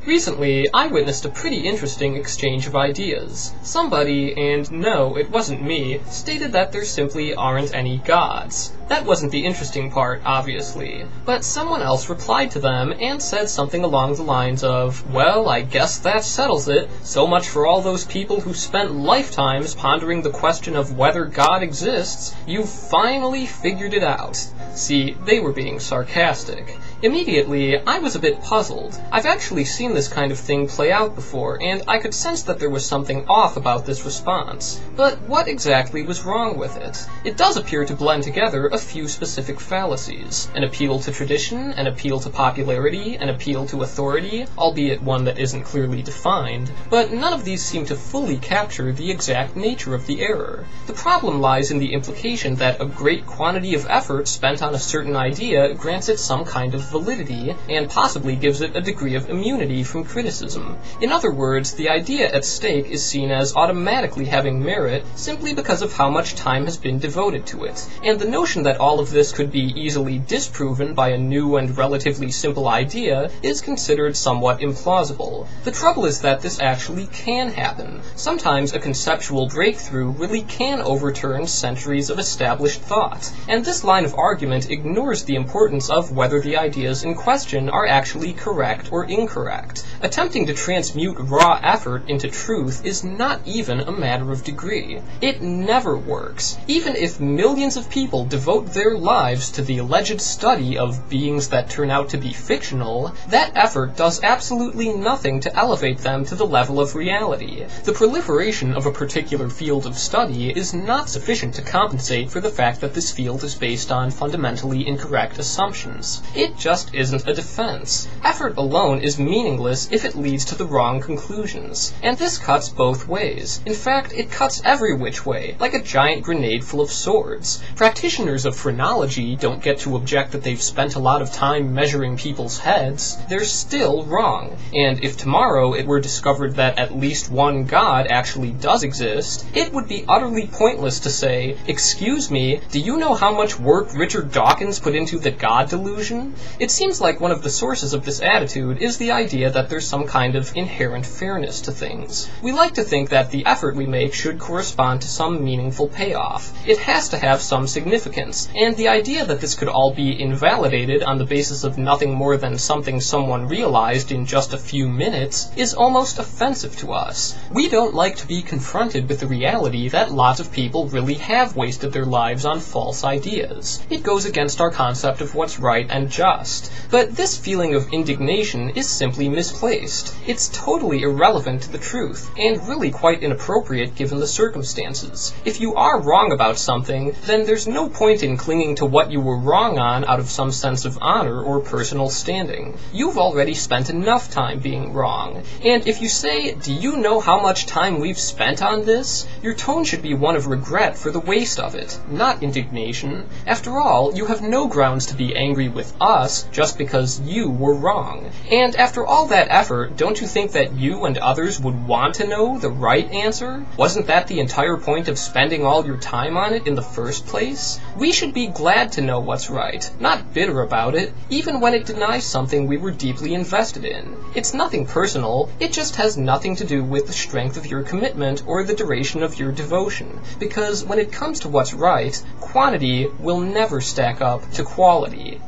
Recently, I witnessed a pretty interesting exchange of ideas. Somebody, and no, it wasn't me, stated that there simply aren't any gods. That wasn't the interesting part, obviously, but someone else replied to them and said something along the lines of, well, I guess that settles it. So much for all those people who spent lifetimes pondering the question of whether God exists. You've finally figured it out. See, they were being sarcastic. Immediately, I was a bit puzzled. I've actually seen this kind of thing play out before, and I could sense that there was something off about this response. But what exactly was wrong with it? It does appear to blend together a few specific fallacies. An appeal to tradition, an appeal to popularity, an appeal to authority, albeit one that isn't clearly defined, but none of these seem to fully capture the exact nature of the error. The problem lies in the implication that a great quantity of effort spent on a certain idea grants it some kind of validity, and possibly gives it a degree of immunity from criticism. In other words, the idea at stake is seen as automatically having merit simply because of how much time has been devoted to it, and the notion that all of this could be easily disproven by a new and relatively simple idea is considered somewhat implausible. The trouble is that this actually can happen. Sometimes a conceptual breakthrough really can overturn centuries of established thought, and this line of argument ignores the importance of whether the ideas in question are actually correct or incorrect. Attempting to transmute raw effort into truth is not even a matter of degree. It never works. Even if millions of people devote their lives to the alleged study of beings that turn out to be fictional, that effort does absolutely nothing to elevate them to the level of reality. The proliferation of a particular field of study is not sufficient to compensate for the fact that this field is based on fundamentally incorrect assumptions. It just isn't a defense. Effort alone is meaningless if it leads to the wrong conclusions. And this cuts both ways. In fact, it cuts every which way, like a giant grenade full of swords. Practitioners of phrenology don't get to object that they've spent a lot of time measuring people's heads. They're still wrong. And if tomorrow it were discovered that at least one god actually does exist, it would be utterly pointless to say, excuse me, do you know how much work Richard Dawkins put into the God delusion? It seems like one of the sources of this attitude is the idea that there's some kind of inherent fairness to things. We like to think that the effort we make should correspond to some meaningful payoff. It has to have some significance, and the idea that this could all be invalidated on the basis of nothing more than something someone realized in just a few minutes is almost offensive to us. We don't like to be confronted with the reality that lots of people really have wasted their lives on false ideas. It goes against our concept of what's right and just. But this feeling of indignation is simply misplaced. It's totally irrelevant to the truth, and really quite inappropriate given the circumstances. If you are wrong about something, then there's no point in clinging to what you were wrong on out of some sense of honor or personal standing. You've already spent enough time being wrong. And if you say, do you know how much time we've spent on this? Your tone should be one of regret for the waste of it, not indignation. After all, you have no grounds to be angry with us just because you were wrong. And after all that effort, don't you think that you and others would want to know the right answer? Wasn't that the entire point of spending all your time on it in the first place? We should be glad to know what's right, not bitter about it, even when it denies something we were deeply invested in. It's nothing personal, it just has nothing to do with the strength of your commitment or the duration of your devotion, because when it comes to what's right, quantity will never stack up to quality.